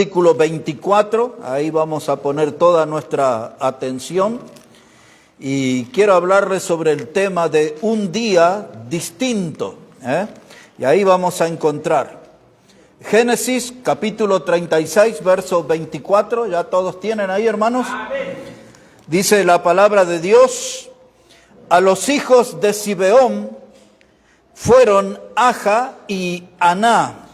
Versículo 24, ahí vamos a poner toda nuestra atención. Y quiero hablarles sobre el tema de un día distinto. Y ahí vamos a encontrar Génesis capítulo 36, verso 24. ¿Ya todos tienen ahí, hermanos? Amén. Dice la palabra de Dios: a los hijos de Zibeón fueron Aja y Aná.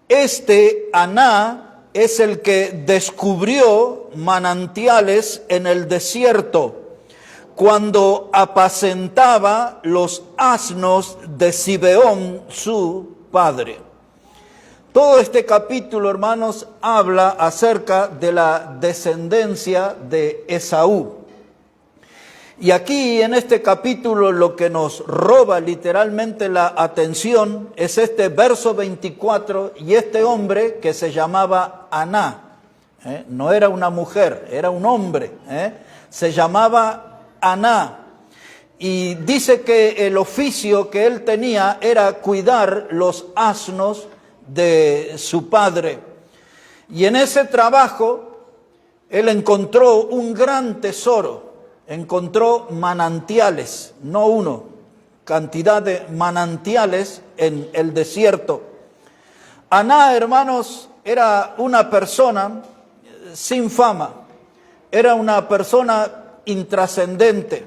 Este Aná es el que descubrió manantiales en el desierto cuando apacentaba los asnos de Zibeón, su padre. Todo este capítulo, hermanos, habla acerca de la descendencia de Esaú. Y aquí en este capítulo lo que nos roba literalmente la atención es este verso 24 y este hombre que se llamaba Aná. No era una mujer, era un hombre. Se llamaba Aná. Y dice que el oficio que él tenía era cuidar los asnos de su padre. Y en ese trabajo él encontró un gran tesoro. Encontró manantiales, no uno, cantidad de manantiales en el desierto. Aná, hermanos, era una persona sin fama, era una persona intrascendente,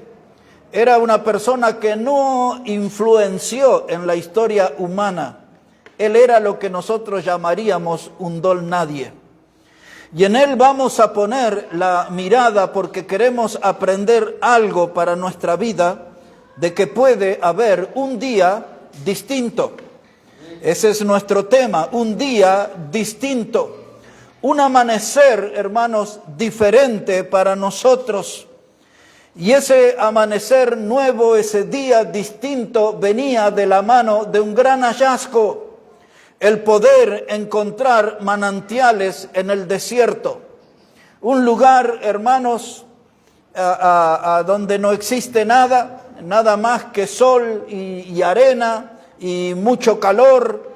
era una persona que no influenció en la historia humana. Él era lo que nosotros llamaríamos un don nadie. Y en él vamos a poner la mirada porque queremos aprender algo para nuestra vida, de que puede haber un día distinto. Ese es nuestro tema, un día distinto. Un amanecer, hermanos, diferente para nosotros. Y ese amanecer nuevo, ese día distinto, venía de la mano de un gran hallazgo. El poder encontrar manantiales en el desierto. Un lugar, hermanos, donde no existe nada, nada más que sol y arena y mucho calor.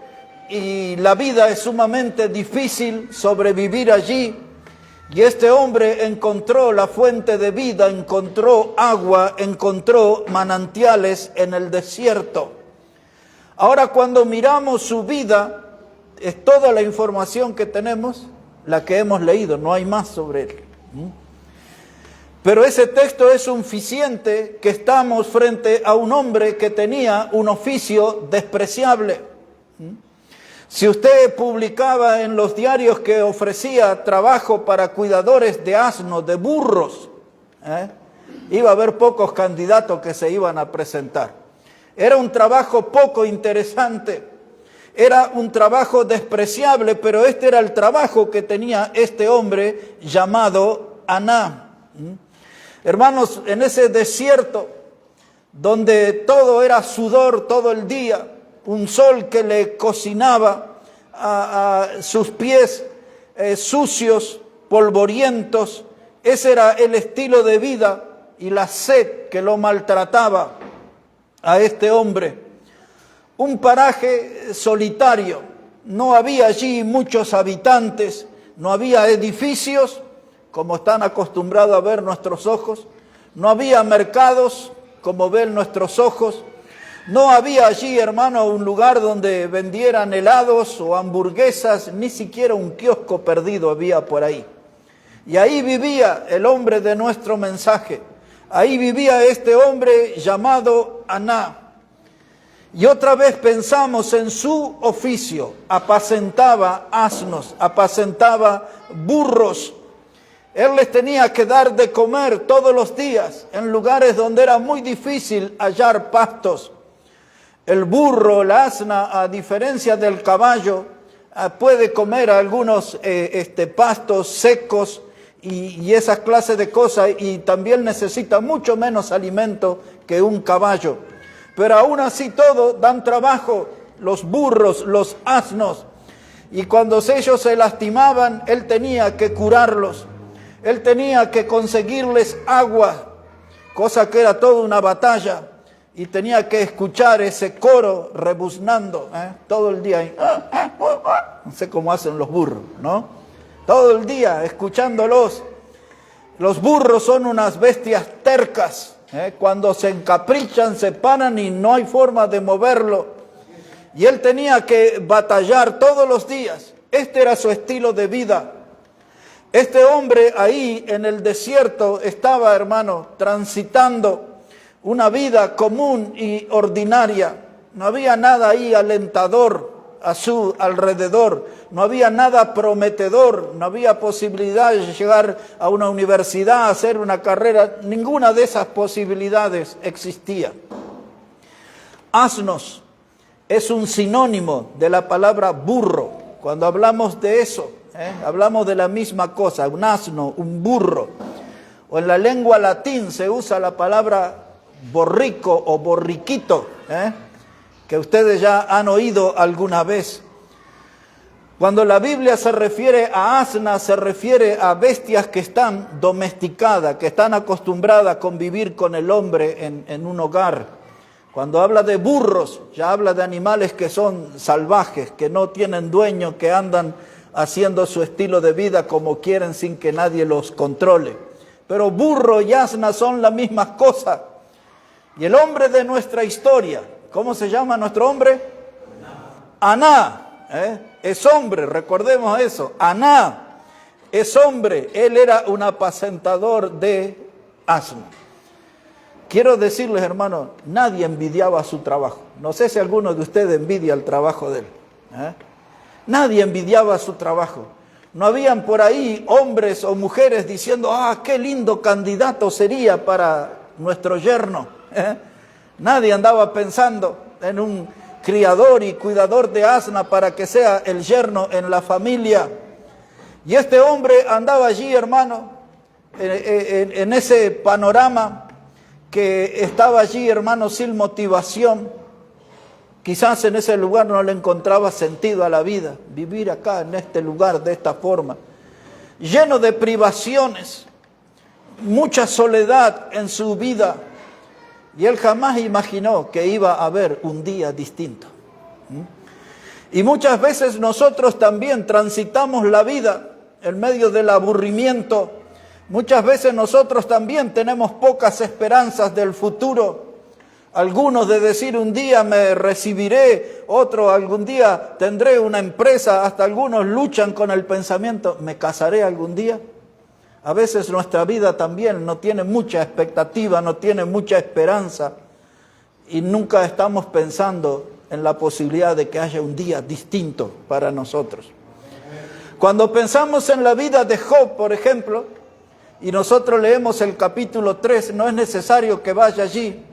Y la vida es sumamente difícil sobrevivir allí. Y este hombre encontró la fuente de vida, encontró agua, encontró manantiales en el desierto. Ahora, cuando miramos su vida, es toda la información que tenemos, la que hemos leído, no hay más sobre él. Pero ese texto es suficiente que estamos frente a un hombre que tenía un oficio despreciable. Si usted publicaba en los diarios que ofrecía trabajo para cuidadores de asnos, de burros, iba a haber pocos candidatos que se iban a presentar. Era un trabajo poco interesante, era un trabajo despreciable, pero este era el trabajo que tenía este hombre llamado Aná. Hermanos, en ese desierto donde todo era sudor todo el día, un sol que le cocinaba a sus pies sucios, polvorientos, ese era el estilo de vida y la sed que lo maltrataba a este hombre. Un paraje solitario, no había allí muchos habitantes, no había edificios como están acostumbrados a ver nuestros ojos, no había mercados como ven nuestros ojos, no había allí, hermano, un lugar donde vendieran helados o hamburguesas, ni siquiera un kiosco perdido había por ahí. Y ahí vivía el hombre de nuestro mensaje. Ahí vivía este hombre llamado Aná. Y otra vez pensamos en su oficio. Apacentaba asnos, apacentaba burros. Él les tenía que dar de comer todos los días en lugares donde era muy difícil hallar pastos. El burro, el asna, a diferencia del caballo, puede comer algunos pastos secos y esas clases de cosas, y también necesita mucho menos alimento que un caballo. Pero aún así todo dan trabajo, los burros, los asnos. Y cuando ellos se lastimaban, él tenía que curarlos. Él tenía que conseguirles agua, cosa que era toda una batalla. Y tenía que escuchar ese coro rebuznando todo el día. No sé cómo hacen los burros, ¿no? todo el día escuchándolos. Los burros son unas bestias tercas, cuando se encaprichan, se paran y no hay forma de moverlo. Y él tenía que batallar todos los días. Este era su estilo de vida. Este hombre ahí en el desierto estaba, hermano, transitando una vida común y ordinaria. No había nada ahí alentador a su alrededor. No había nada prometedor. No había posibilidad de llegar a una universidad, hacer una carrera. Ninguna de esas posibilidades existía. Asnos es un sinónimo de la palabra burro. Cuando hablamos de eso, hablamos de la misma cosa, un asno, un burro. O en la lengua latín se usa la palabra borrico o borriquito, que ustedes ya han oído alguna vez. Cuando la Biblia se refiere a asnas, se refiere a bestias que están domesticadas, que están acostumbradas a convivir con el hombre en un hogar. Cuando habla de burros, ya habla de animales que son salvajes, que no tienen dueño, que andan haciendo su estilo de vida como quieren sin que nadie los controle. Pero burro y asna son la misma cosa. Y el hombre de nuestra historia, ¿cómo se llama nuestro hombre? Aná, es hombre, recordemos eso. Aná es hombre, él era un apacentador de asno. Quiero decirles, hermanos, nadie envidiaba su trabajo. No sé si alguno de ustedes envidia el trabajo de él. Nadie envidiaba su trabajo. No habían por ahí hombres o mujeres diciendo, qué lindo candidato sería para nuestro yerno. Nadie andaba pensando en un criador y cuidador de asna para que sea el yerno en la familia. Y este hombre andaba allí, hermano, en ese panorama, que estaba allí, hermano, sin motivación. Quizás en ese lugar no le encontraba sentido a la vida, vivir acá en este lugar de esta forma, lleno de privaciones, mucha soledad en su vida, y él jamás imaginó que iba a haber un día distinto. Y muchas veces nosotros también transitamos la vida en medio del aburrimiento. Muchas veces nosotros también tenemos pocas esperanzas del futuro. Algunos de decir un día me recibiré, otro algún día tendré una empresa, hasta algunos luchan con el pensamiento, ¿me casaré algún día? A veces nuestra vida también no tiene mucha expectativa, no tiene mucha esperanza y nunca estamos pensando en la posibilidad de que haya un día distinto para nosotros. Cuando pensamos en la vida de Job, por ejemplo, y nosotros leemos el capítulo 3, no es necesario que vaya allí.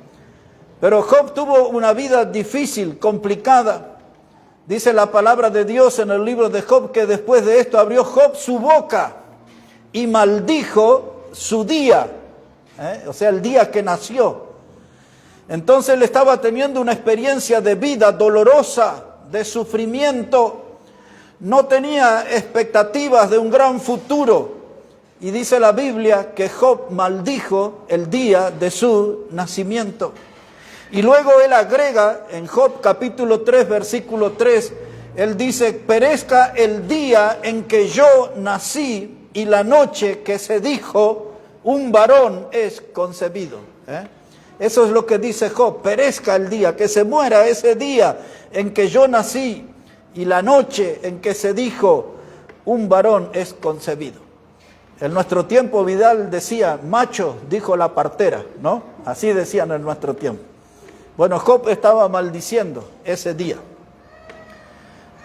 Pero Job tuvo una vida difícil, complicada. Dice la palabra de Dios en el libro de Job que después de esto abrió Job su boca y maldijo su día. O sea, el día que nació. Entonces él estaba teniendo una experiencia de vida dolorosa, de sufrimiento. No tenía expectativas de un gran futuro. Y dice la Biblia que Job maldijo el día de su nacimiento. Y luego él agrega en Job capítulo 3, versículo 3, él dice, perezca el día en que yo nací y la noche que se dijo, un varón es concebido. Eso es lo que dice Job, perezca el día, que se muera ese día en que yo nací y la noche en que se dijo, un varón es concebido. En nuestro tiempo Vidal decía, macho, dijo la partera, ¿no? Así decían en nuestro tiempo. Bueno, Job estaba maldiciendo ese día.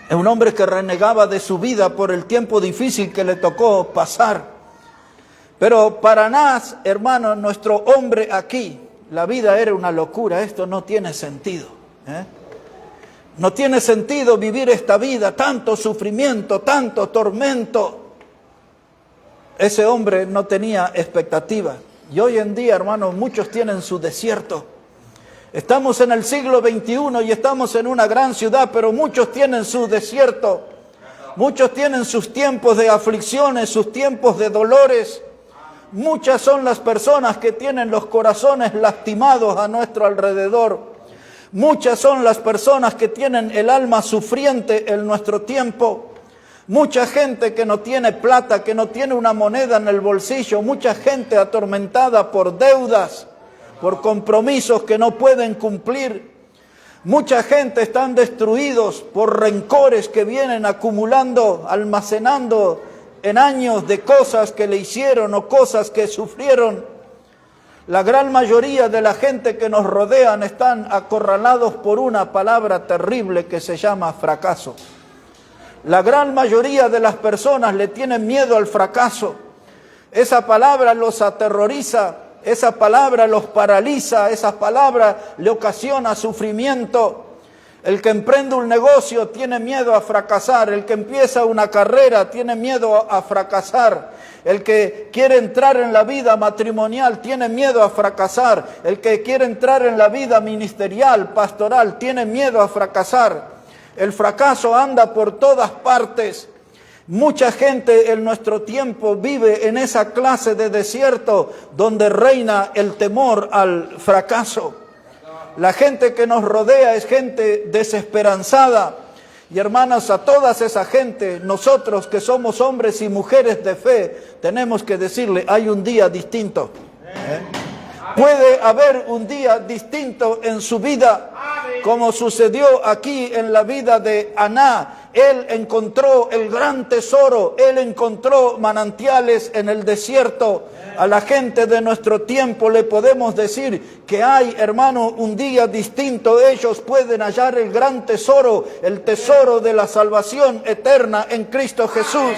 Es un hombre que renegaba de su vida por el tiempo difícil que le tocó pasar. Pero para Anás, hermano, nuestro hombre aquí, la vida era una locura, esto no tiene sentido. No tiene sentido vivir esta vida, tanto sufrimiento, tanto tormento. Ese hombre no tenía expectativa. Y hoy en día, hermanos, muchos tienen su desierto. Estamos en el siglo XXI y estamos en una gran ciudad, pero muchos tienen su desierto. Muchos tienen sus tiempos de aflicciones, sus tiempos de dolores. Muchas son las personas que tienen los corazones lastimados a nuestro alrededor. Muchas son las personas que tienen el alma sufriente en nuestro tiempo. Mucha gente que no tiene plata, que no tiene una moneda en el bolsillo, mucha gente atormentada por deudas, por compromisos que no pueden cumplir. Mucha gente están destruidos por rencores que vienen acumulando, almacenando en años de cosas que le hicieron o cosas que sufrieron. La gran mayoría de la gente que nos rodean están acorralados por una palabra terrible que se llama fracaso. La gran mayoría de las personas le tienen miedo al fracaso. Esa palabra los aterroriza, esa palabra los paraliza, esa palabra le ocasiona sufrimiento. El que emprende un negocio tiene miedo a fracasar, el que empieza una carrera tiene miedo a fracasar, el que quiere entrar en la vida matrimonial tiene miedo a fracasar, el que quiere entrar en la vida ministerial, pastoral, tiene miedo a fracasar. El fracaso anda por todas partes. Mucha gente en nuestro tiempo vive en esa clase de desierto donde reina el temor al fracaso. La gente que nos rodea es gente desesperanzada. Y hermanas, a toda esa gente, nosotros que somos hombres y mujeres de fe, tenemos que decirle, hay un día distinto. Puede haber un día distinto en su vida, como sucedió aquí en la vida de Aná. Él encontró el gran tesoro, él encontró manantiales en el desierto. A la gente de nuestro tiempo le podemos decir que hay, hermano, un día distinto. Ellos pueden hallar el gran tesoro, el tesoro de la salvación eterna en Cristo Jesús.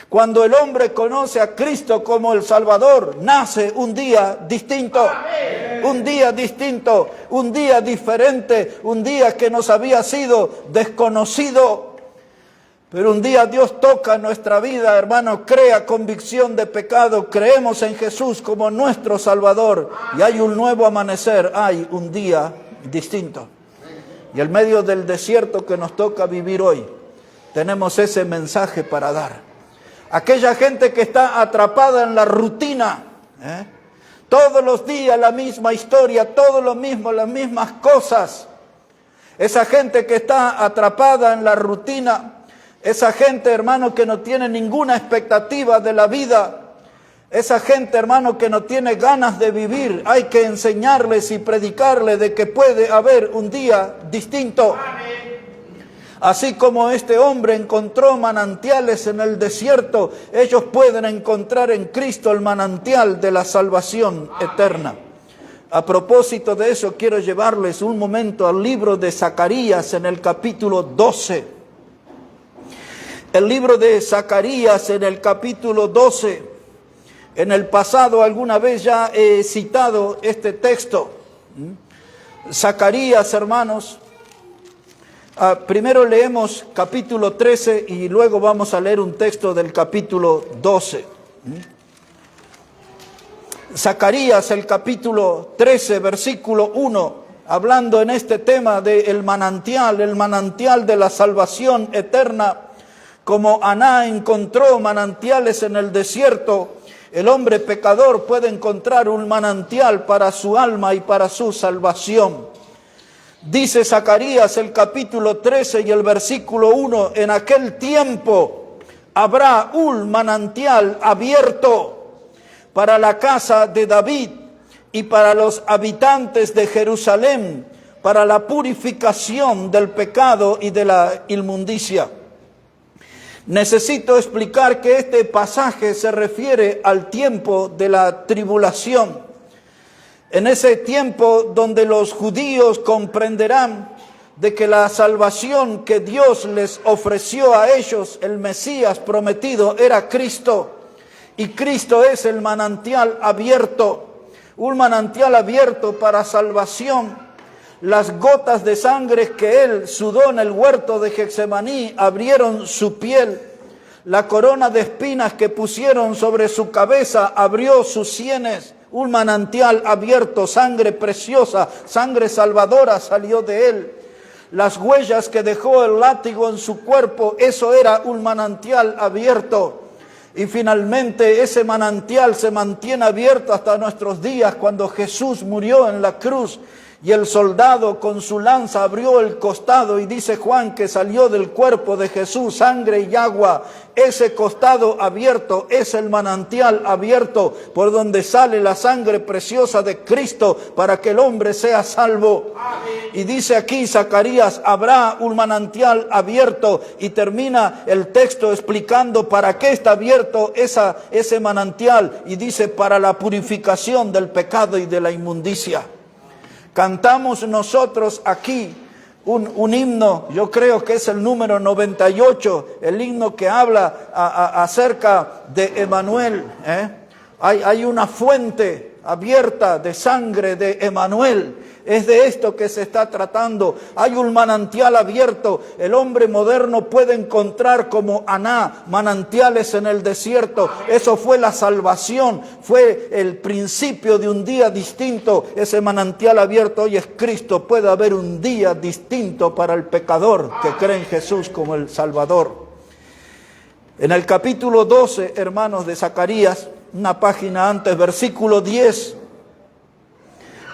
Cuando el hombre conoce a Cristo como el Salvador, nace un día distinto, un día distinto, un día diferente, un día que nos había sido desconocido. Pero un día Dios toca nuestra vida, hermano, crea convicción de pecado, creemos en Jesús como nuestro Salvador y hay un nuevo amanecer, hay un día distinto. Y en medio del desierto que nos toca vivir hoy, tenemos ese mensaje para dar. Aquella gente que está atrapada en la rutina, todos los días la misma historia, todo lo mismo, las mismas cosas. Esa gente que está atrapada en la rutina, esa gente, hermano, que no tiene ninguna expectativa de la vida, esa gente, hermano, que no tiene ganas de vivir, hay que enseñarles y predicarles de que puede haber un día distinto. Así como este hombre encontró manantiales en el desierto, ellos pueden encontrar en Cristo el manantial de la salvación eterna. A propósito de eso, quiero llevarles un momento al libro de Zacarías en el capítulo 12. El libro de Zacarías en el capítulo 12. En el pasado alguna vez ya he citado este texto. Zacarías, hermanos. Primero leemos capítulo 13 y luego vamos a leer un texto del capítulo 12. Zacarías, el capítulo 13, versículo 1, hablando en este tema del manantial, el manantial de la salvación eterna. Como Aná encontró manantiales en el desierto, el hombre pecador puede encontrar un manantial para su alma y para su salvación. Dice Zacarías el capítulo 13 y el versículo 1, en aquel tiempo habrá un manantial abierto para la casa de David y para los habitantes de Jerusalén, para la purificación del pecado y de la inmundicia. Necesito explicar que este pasaje se refiere al tiempo de la tribulación. En ese tiempo donde los judíos comprenderán de que la salvación que Dios les ofreció a ellos, el Mesías prometido, era Cristo. Y Cristo es el manantial abierto, un manantial abierto para salvación. Las gotas de sangre que Él sudó en el huerto de Getsemaní abrieron su piel. La corona de espinas que pusieron sobre su cabeza abrió sus sienes. Un manantial abierto, sangre preciosa, sangre salvadora salió de Él. Las huellas que dejó el látigo en su cuerpo, eso era un manantial abierto. Y finalmente ese manantial se mantiene abierto hasta nuestros días cuando Jesús murió en la cruz Y el soldado con su lanza abrió el costado y dice Juan que salió del cuerpo de Jesús sangre y agua. Ese costado abierto es el manantial abierto por donde sale la sangre preciosa de Cristo para que el hombre sea salvo. Amén. Y dice aquí Zacarías, habrá un manantial abierto, y termina el texto explicando para qué está abierto ese manantial, y dice para la purificación del pecado y de la inmundicia. Cantamos nosotros aquí un himno, yo creo que es el número 98, el himno que habla acerca de Emanuel. Hay una fuente abierta de sangre de Emanuel. Es de esto que se está tratando. Hay un manantial abierto. El hombre moderno puede encontrar como Aná manantiales en el desierto. Eso fue la salvación. Fue el principio de un día distinto. Ese manantial abierto hoy es Cristo. Puede haber un día distinto para el pecador que cree en Jesús como el Salvador. En el capítulo 12, hermanos, de Zacarías, una página antes, versículo 10.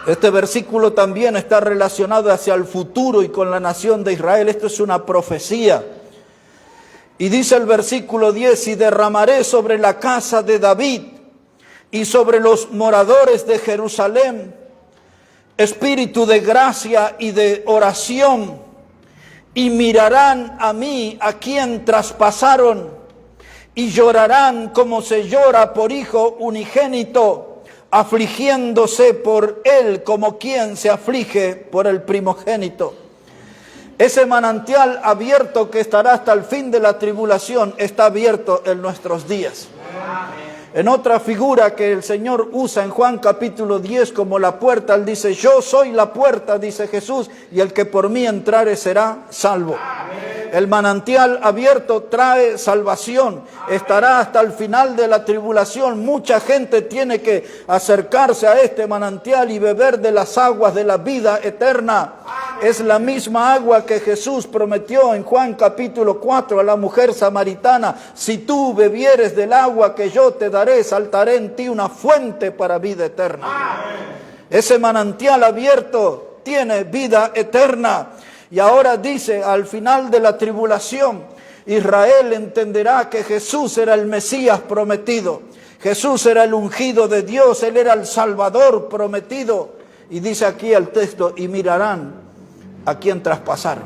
Este versículo también está relacionado hacia el futuro y con la nación de Israel. Esto es una profecía. Y dice el versículo 10, y derramaré sobre la casa de David y sobre los moradores de Jerusalén espíritu de gracia y de oración, y mirarán a mí, a quien traspasaron, y llorarán como se llora por hijo unigénito, afligiéndose por él como quien se aflige por el primogénito. Ese manantial abierto que estará hasta el fin de la tribulación está abierto en nuestros días. En otra figura que el Señor usa en Juan capítulo 10 como la puerta, Él dice, yo soy la puerta, dice Jesús, y el que por mí entrare será salvo. El manantial abierto trae salvación, estará hasta el final de la tribulación. Mucha gente tiene que acercarse a este manantial y beber de las aguas de la vida eterna. Es la misma agua que Jesús prometió en Juan capítulo 4 a la mujer samaritana. Si tú bebieres del agua que yo te daré, saltaré en ti una fuente para vida eterna. Ese manantial abierto tiene vida eterna. Y ahora dice, al final de la tribulación, Israel entenderá que Jesús era el Mesías prometido. Jesús era el ungido de Dios, Él era el Salvador prometido. Y dice aquí el texto, y mirarán a quien traspasaron.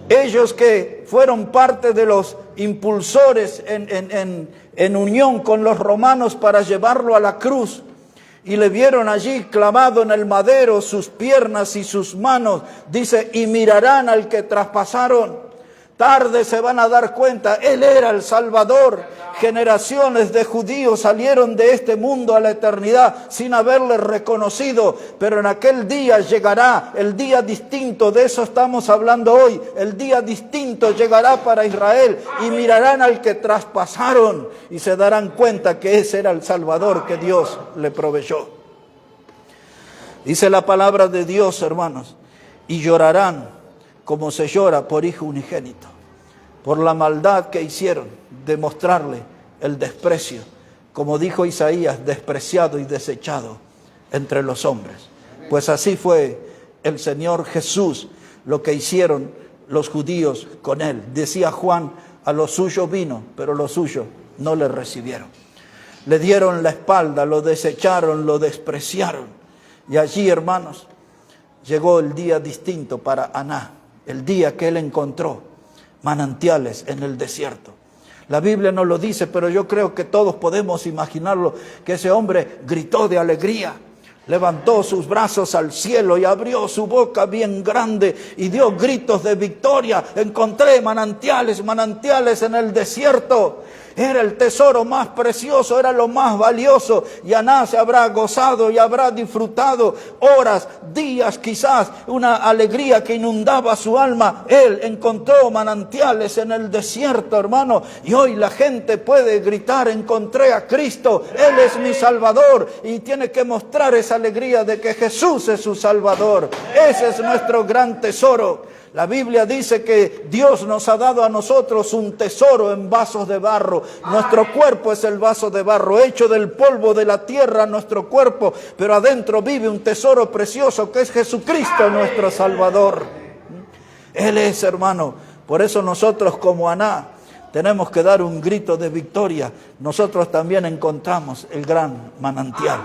Ellos que fueron parte de los impulsores en unión con los romanos para llevarlo a la cruz, y le vieron allí clavado en el madero sus piernas y sus manos, dice, y mirarán al que traspasaron. Tarde se van a dar cuenta, Él era el Salvador. Generaciones de judíos salieron de este mundo a la eternidad sin haberle reconocido, pero en aquel día llegará el día distinto, de eso estamos hablando hoy. El día distinto llegará para Israel y mirarán al que traspasaron y se darán cuenta que ese era el Salvador que Dios le proveyó. Dice la palabra de Dios, hermanos, y llorarán como se llora por hijo unigénito, por la maldad que hicieron de mostrarle el desprecio, como dijo Isaías, despreciado y desechado entre los hombres. Pues así fue el Señor Jesús, lo que hicieron los judíos con Él. Decía Juan, a lo suyo vino, pero los suyos no le recibieron. Le dieron la espalda, lo desecharon, lo despreciaron. Y allí, hermanos, llegó el día distinto para Aná, el día que él encontró manantiales en el desierto. La Biblia no lo dice, pero yo creo que todos podemos imaginarlo, que ese hombre gritó de alegría, levantó sus brazos al cielo y abrió su boca bien grande y dio gritos de victoria. Encontré manantiales, manantiales en el desierto. Era el tesoro más precioso, era lo más valioso. Y Aná se habrá gozado y habrá disfrutado horas, días quizás, una alegría que inundaba su alma. Él encontró manantiales en el desierto, hermano. Y hoy la gente puede gritar, encontré a Cristo, Él es mi Salvador. Y tiene que mostrar esa alegría de que Jesús es su Salvador. Ese es nuestro gran tesoro. La Biblia dice que Dios nos ha dado a nosotros un tesoro en vasos de barro. Nuestro cuerpo es el vaso de barro, hecho del polvo de la tierra nuestro cuerpo, pero adentro vive un tesoro precioso que es Jesucristo nuestro Salvador. Él es, hermano. Por eso nosotros como Aná tenemos que dar un grito de victoria. Nosotros también encontramos el gran manantial,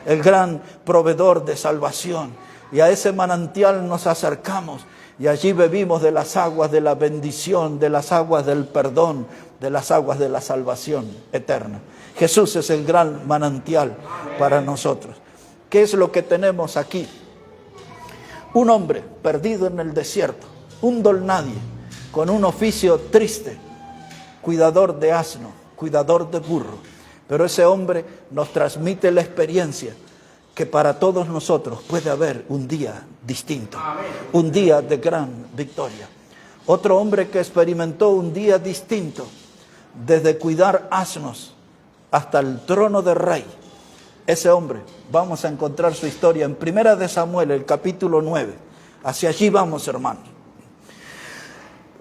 el gran proveedor de salvación. Y a ese manantial nos acercamos. Y allí bebimos de las aguas de la bendición, de las aguas del perdón, de las aguas de la salvación eterna. Jesús es el gran manantial para nosotros. ¿Qué es lo que tenemos aquí? Un hombre perdido en el desierto, un don nadie, con un oficio triste, cuidador de asno, cuidador de burro. Pero ese hombre nos transmite la experiencia que para todos nosotros puede haber un día distinto, un día de gran victoria. Otro hombre que experimentó un día distinto, desde cuidar asnos hasta el trono de rey. Ese hombre, vamos a encontrar su historia en 1 de Samuel, el capítulo 9. Hacia allí vamos, hermanos.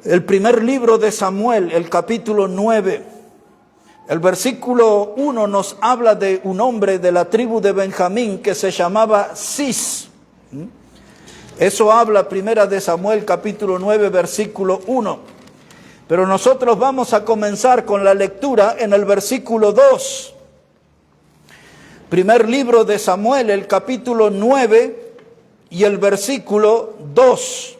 El primer libro de Samuel, el capítulo 9. El versículo 1 nos habla de un hombre de la tribu de Benjamín que se llamaba Cis. Eso habla 1 de Samuel capítulo 9 versículo 1. Pero nosotros vamos a comenzar con la lectura en el versículo 2. Primer libro de Samuel, el capítulo 9 y el versículo 2.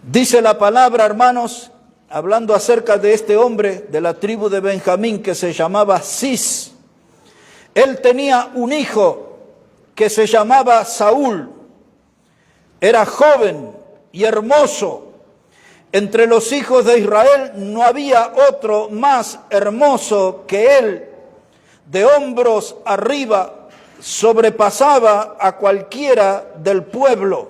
Dice la palabra, hermanos, hablando acerca de este hombre de la tribu de Benjamín que se llamaba Cis. Él tenía un hijo que se llamaba Saúl. Era joven y hermoso. Entre los hijos de Israel no había otro más hermoso que él. De hombros arriba sobrepasaba a cualquiera del pueblo.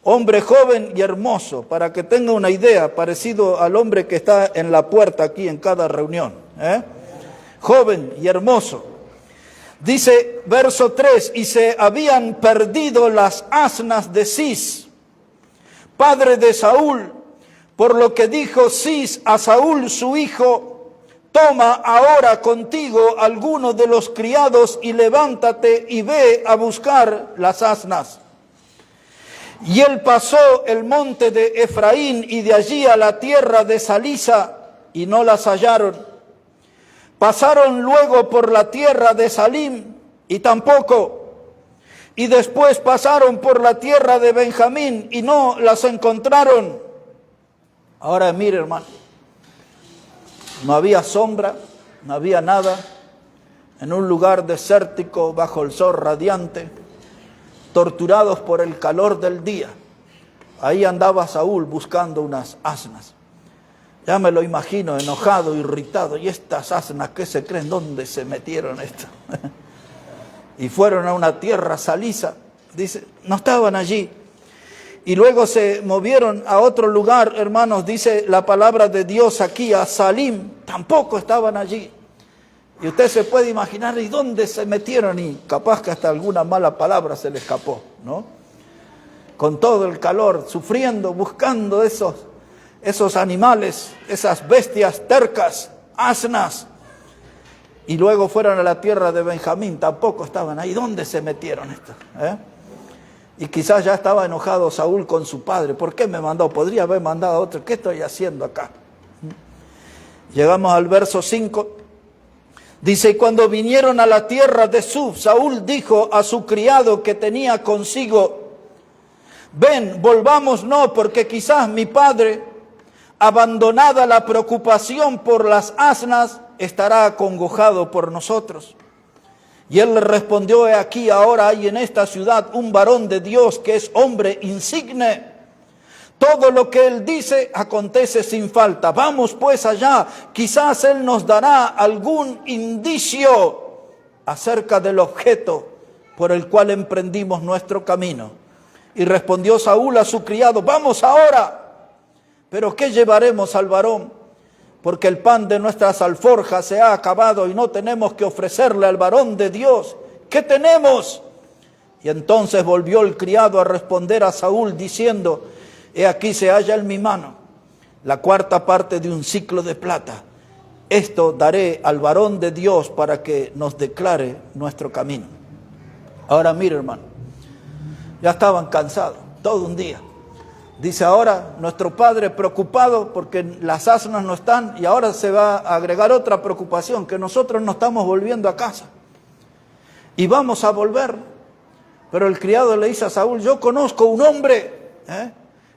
Hombre joven y hermoso, para que tenga una idea, parecido al hombre que está en la puerta aquí en cada reunión. Joven y hermoso. Dice verso 3, y se habían perdido las asnas de Cis, padre de Saúl, por lo que dijo Cis a Saúl su hijo, toma ahora contigo alguno de los criados y levántate y ve a buscar las asnas. Y él pasó el monte de Efraín y de allí a la tierra de Salisa y no las hallaron. Pasaron luego por la tierra de Salim y tampoco. Y después pasaron por la tierra de Benjamín y no las encontraron. Ahora mire, hermano, no había sombra, no había nada, en un lugar desértico bajo el sol radiante, torturados por el calor del día. Ahí andaba Saúl buscando unas asnas. Ya me lo imagino, enojado, irritado. ¿Y estas asnas qué se creen? ¿Dónde se metieron estas? Y fueron a una tierra salisa. Dice, no estaban allí. Y luego se movieron a otro lugar, hermanos, dice la palabra de Dios aquí, a Salim. Tampoco estaban allí. Y usted se puede imaginar, ¿y dónde se metieron? Y capaz que hasta alguna mala palabra se le escapó, ¿no? Con todo el calor, sufriendo, buscando esos animales, esas bestias tercas, asnas. Y luego fueron a la tierra de Benjamín, tampoco estaban ahí. ¿Dónde se metieron estos? Y quizás ya estaba enojado Saúl con su padre. ¿Por qué me mandó? Podría haber mandado a otro. ¿Qué estoy haciendo acá? Llegamos al verso 5. Dice, y cuando vinieron a la tierra de Suf, Saúl dijo a su criado que tenía consigo, ven, volvámonos, porque quizás mi padre, abandonada la preocupación por las asnas, estará acongojado por nosotros. Y él le respondió, he aquí, ahora hay en esta ciudad un varón de Dios que es hombre insigne. Todo lo que él dice acontece sin falta. Vamos pues allá, quizás él nos dará algún indicio acerca del objeto por el cual emprendimos nuestro camino. Y respondió Saúl a su criado, vamos ahora. Pero ¿qué llevaremos al varón? Porque el pan de nuestras alforjas se ha acabado y no tenemos que ofrecerle al varón de Dios. ¿Qué tenemos? Y entonces volvió el criado a responder a Saúl diciendo: he aquí se halla en mi mano la cuarta parte de un siclo de plata. Esto daré al varón de Dios para que nos declare nuestro camino. Ahora mire, hermano, ya estaban cansados, todo un día. Dice ahora nuestro padre preocupado porque las asnas no están, y ahora se va a agregar otra preocupación, que nosotros no estamos volviendo a casa. Y vamos a volver. Pero el criado le dice a Saúl: yo conozco un hombre,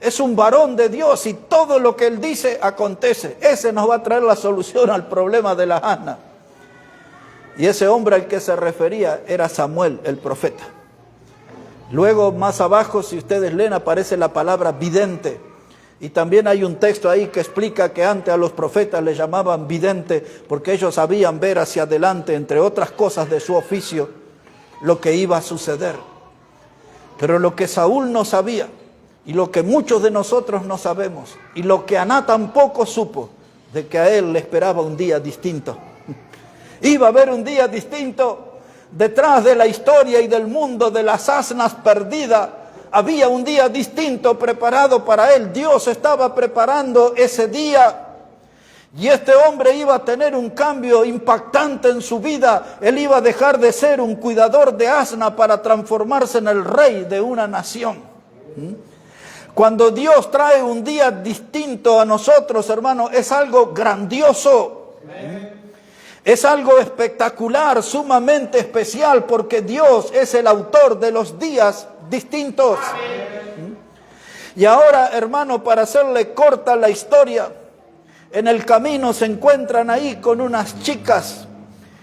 es un varón de Dios y todo lo que él dice acontece. Ese nos va a traer la solución al problema de las asnas. Y ese hombre al que se refería era Samuel, el profeta. Luego más abajo, si ustedes leen, aparece la palabra vidente. Y también hay un texto ahí que explica que antes a los profetas les llamaban vidente porque ellos sabían ver hacia adelante, entre otras cosas de su oficio, lo que iba a suceder. Pero lo que Saúl no sabía, y lo que muchos de nosotros no sabemos, y lo que Aná tampoco supo, de que a él le esperaba un día distinto. Iba a haber un día distinto. Detrás de la historia y del mundo de las asnas perdidas, había un día distinto preparado para él. Dios estaba preparando ese día. Y este hombre iba a tener un cambio impactante en su vida. Él iba a dejar de ser un cuidador de asna para transformarse en el rey de una nación. Cuando Dios trae un día distinto a nosotros, hermanos, es algo grandioso. Es algo espectacular, sumamente especial, porque Dios es el autor de los días distintos. Y ahora, hermano, para hacerle corta la historia, en el camino se encuentran ahí con unas chicas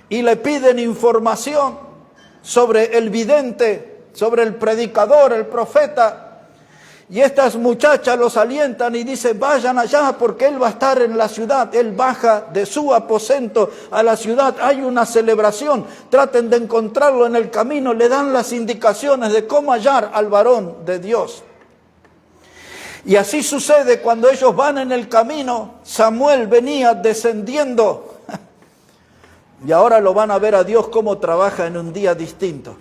y le piden información sobre el vidente, sobre el predicador, el profeta. Y estas muchachas los alientan y dicen: vayan allá porque él va a estar en la ciudad. Él baja de su aposento a la ciudad, hay una celebración, traten de encontrarlo en el camino. Le dan las indicaciones de cómo hallar al varón de Dios. Y así sucede cuando ellos van en el camino. Samuel venía descendiendo. Y ahora lo van a ver a Dios cómo trabaja en un día distinto.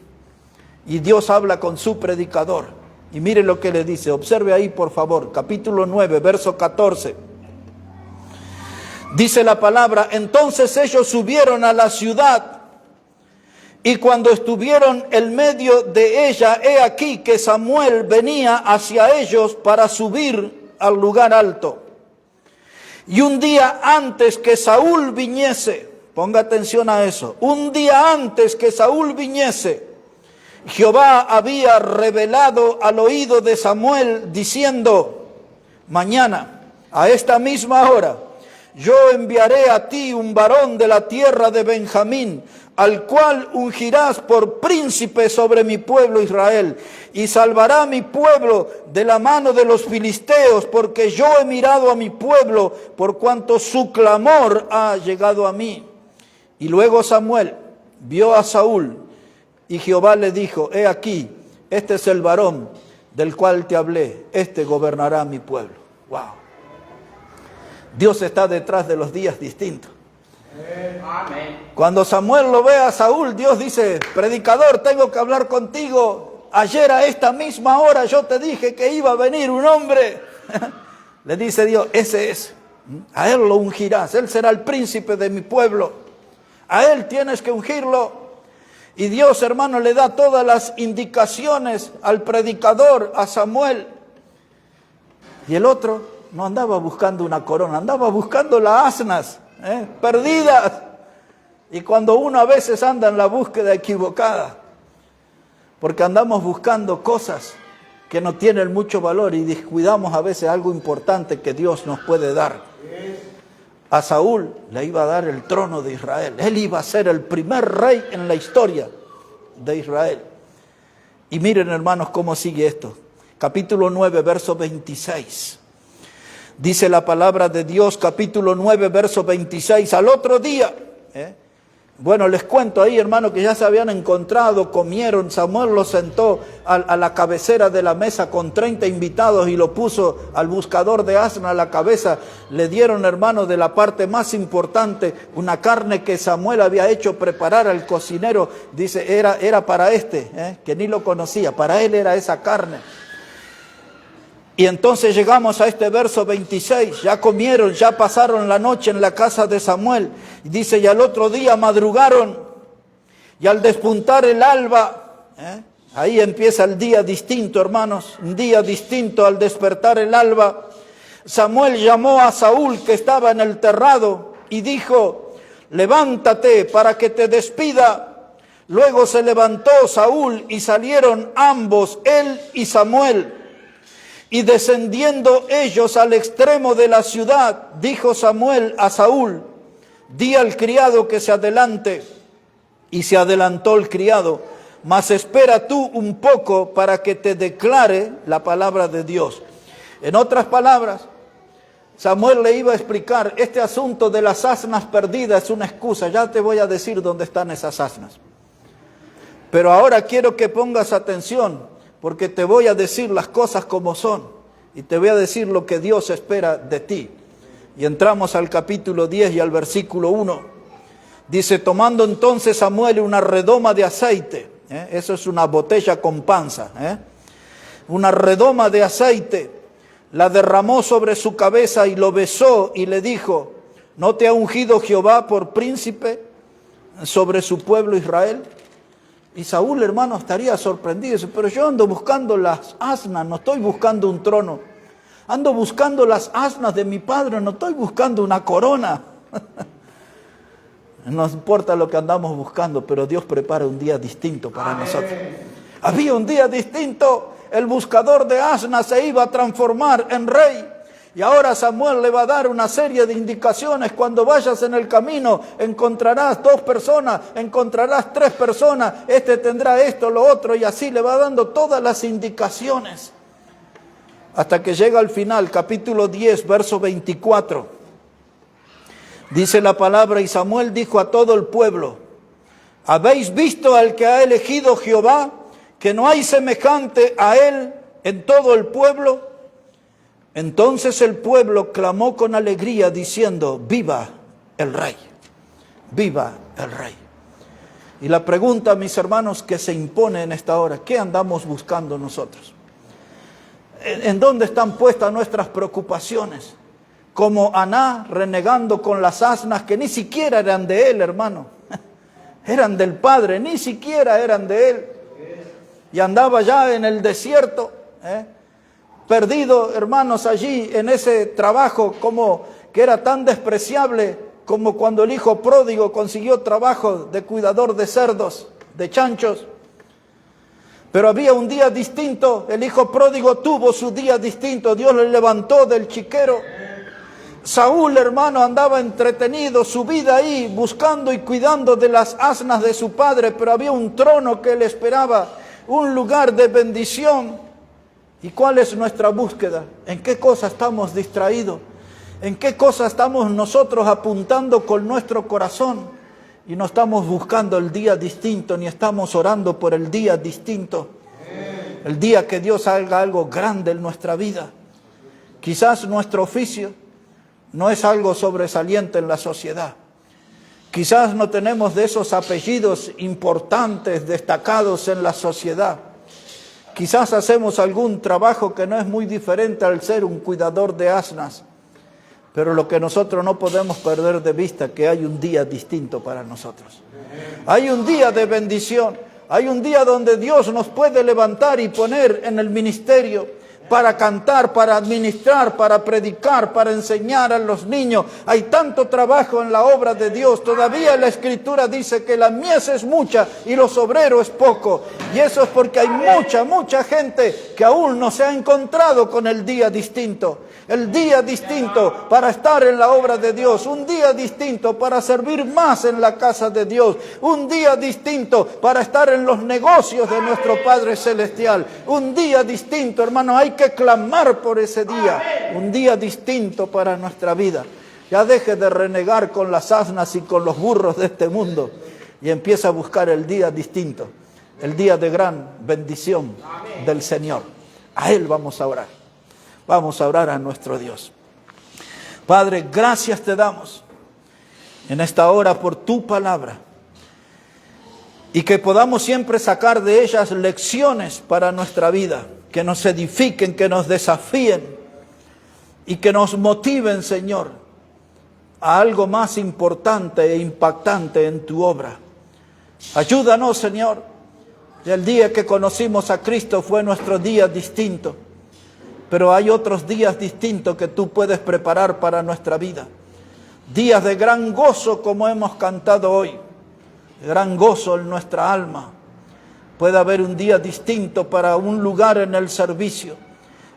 Y Dios habla con su predicador. Y mire lo que le dice, observe ahí por favor, capítulo 9, verso 14. Dice la palabra: entonces ellos subieron a la ciudad, y cuando estuvieron en medio de ella, he aquí que Samuel venía hacia ellos para subir al lugar alto. Y un día antes que Saúl viniese, ponga atención a eso, un día antes que Saúl viniese, Jehová había revelado al oído de Samuel diciendo: mañana, a esta misma hora, yo enviaré a ti un varón de la tierra de Benjamín, al cual ungirás por príncipe sobre mi pueblo Israel, y salvará a mi pueblo de la mano de los filisteos, porque yo he mirado a mi pueblo, por cuanto su clamor ha llegado a mí. Y luego Samuel vio a Saúl, y Jehová le dijo: he aquí, este es el varón del cual te hablé, este gobernará mi pueblo. Wow. Dios está detrás de los días distintos. Amén. Cuando Samuel lo ve a Saúl, Dios dice: predicador, tengo que hablar contigo. Ayer a esta misma hora yo te dije que iba a venir un hombre. Le dice Dios: ese es. A él lo ungirás, él será el príncipe de mi pueblo. A él tienes que ungirlo. Y Dios, hermano, le da todas las indicaciones al predicador, a Samuel. Y el otro no andaba buscando una corona, andaba buscando las asnas, perdidas. Y cuando uno a veces anda en la búsqueda equivocada, porque andamos buscando cosas que no tienen mucho valor y descuidamos a veces algo importante que Dios nos puede dar. A Saúl le iba a dar el trono de Israel. Él iba a ser el primer rey en la historia de Israel. Y miren, hermanos, cómo sigue esto. Capítulo 9, verso 26. Dice la palabra de Dios, capítulo 9, verso 26. Al otro día, Bueno, les cuento ahí, hermano, que ya se habían encontrado, comieron. Samuel los sentó a la cabecera de la mesa con 30 invitados y lo puso al buscador de asna a la cabeza. Le dieron, hermano, de la parte más importante, una carne que Samuel había hecho preparar al cocinero. Dice, era para que ni lo conocía, para él era esa carne. Y entonces llegamos a este verso 26, ya comieron, ya pasaron la noche en la casa de Samuel. Y dice, y al otro día madrugaron, y al despuntar el alba, ahí empieza el día distinto, hermanos, un día distinto al despertar el alba. Samuel llamó a Saúl, que estaba en el terrado, y dijo, levántate para que te despida. Luego se levantó Saúl y salieron ambos, él y Samuel. Y descendiendo ellos al extremo de la ciudad, dijo Samuel a Saúl, di al criado que se adelante. Y se adelantó el criado, mas espera tú un poco para que te declare la palabra de Dios. En otras palabras, Samuel le iba a explicar, este asunto de las asnas perdidas es una excusa, ya te voy a decir dónde están esas asnas. Pero ahora quiero que pongas atención, porque te voy a decir las cosas como son y te voy a decir lo que Dios espera de ti. Y entramos al capítulo 10 y al versículo 1. Dice, tomando entonces Samuel una redoma de aceite, eso es una botella con panza, una redoma de aceite, la derramó sobre su cabeza y lo besó y le dijo, ¿no te ha ungido Jehová por príncipe sobre su pueblo Israel? Y Saúl, hermano, estaría sorprendido. Dice, pero yo ando buscando las asnas, no estoy buscando un trono. Ando buscando las asnas de mi padre, no estoy buscando una corona. No importa lo que andamos buscando, pero Dios prepara un día distinto para nosotros. Había un día distinto, el buscador de asnas se iba a transformar en rey. Y ahora Samuel le va a dar una serie de indicaciones. Cuando vayas en el camino encontrarás 2 personas, encontrarás 3 personas, este tendrá esto, lo otro, y así le va dando todas las indicaciones. Hasta que llega al final, capítulo 10, verso 24. Dice la palabra, y Samuel dijo a todo el pueblo, ¿habéis visto al que ha elegido Jehová, que no hay semejante a él en todo el pueblo? Entonces el pueblo clamó con alegría diciendo, viva el rey, viva el rey. Y la pregunta, mis hermanos, que se impone en esta hora, ¿qué andamos buscando nosotros? ¿En dónde están puestas nuestras preocupaciones? Como Aná renegando con las asnas que ni siquiera eran de él, hermano. Eran del padre, ni siquiera eran de él. Y andaba ya en el desierto, perdido, hermanos, allí en ese trabajo como que era tan despreciable como cuando el hijo pródigo consiguió trabajo de cuidador de cerdos, de chanchos. Pero había un día distinto, el hijo pródigo tuvo su día distinto, Dios le levantó del chiquero. Saúl, hermano, andaba entretenido, su vida ahí, buscando y cuidando de las asnas de su padre, pero había un trono que le esperaba, un lugar de bendición. ¿Y cuál es nuestra búsqueda? ¿En qué cosa estamos distraídos? ¿En qué cosa estamos nosotros apuntando con nuestro corazón? Y no estamos buscando el día distinto, ni estamos orando por el día distinto. El día que Dios haga algo grande en nuestra vida. Quizás nuestro oficio no es algo sobresaliente en la sociedad. Quizás no tenemos de esos apellidos importantes, destacados en la sociedad. Quizás hacemos algún trabajo que no es muy diferente al ser un cuidador de asnas. Pero lo que nosotros no podemos perder de vista es que hay un día distinto para nosotros. Hay un día de bendición. Hay un día donde Dios nos puede levantar y poner en el ministerio para cantar, para administrar, para predicar, para enseñar a los niños. Hay tanto trabajo en la obra de Dios. Todavía la Escritura dice que la mies es mucha y los obreros es poco. Y eso es porque hay mucha gente que aún no se ha encontrado con el día distinto. El día distinto para estar en la obra de Dios. Un día distinto para servir más en la casa de Dios. Un día distinto para estar en los negocios de nuestro Padre Celestial. Un día distinto, hermano, hay que clamar por ese día. Un día distinto para nuestra vida. Ya deje de renegar con las asnas y con los burros de este mundo y empieza a buscar el día distinto, el día de gran bendición del Señor. A Él vamos a orar. Vamos a orar a nuestro Dios. Padre, gracias te damos en esta hora por tu palabra y que podamos siempre sacar de ellas lecciones para nuestra vida, que nos edifiquen, que nos desafíen y que nos motiven, Señor, a algo más importante e impactante en tu obra. Ayúdanos, Señor. El día que conocimos a Cristo fue nuestro día distinto, pero hay otros días distintos que tú puedes preparar para nuestra vida. Días de gran gozo como hemos cantado hoy, de gran gozo en nuestra alma. Puede haber un día distinto para un lugar en el servicio,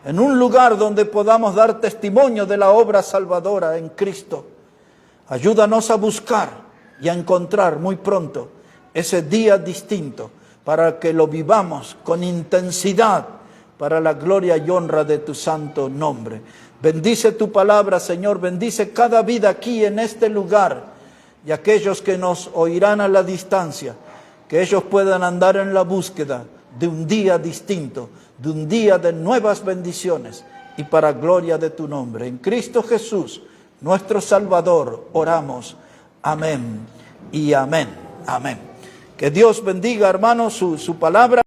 en un lugar donde podamos dar testimonio de la obra salvadora en Cristo. Ayúdanos a buscar y a encontrar muy pronto ese día distinto para que lo vivamos con intensidad para la gloria y honra de tu santo nombre. Bendice tu palabra, Señor, bendice cada vida aquí en este lugar y aquellos que nos oirán a la distancia, que ellos puedan andar en la búsqueda de un día distinto, de un día de nuevas bendiciones y para gloria de tu nombre. En Cristo Jesús, nuestro Salvador, oramos. Amén y amén. Amén. Que Dios bendiga, hermanos, su palabra.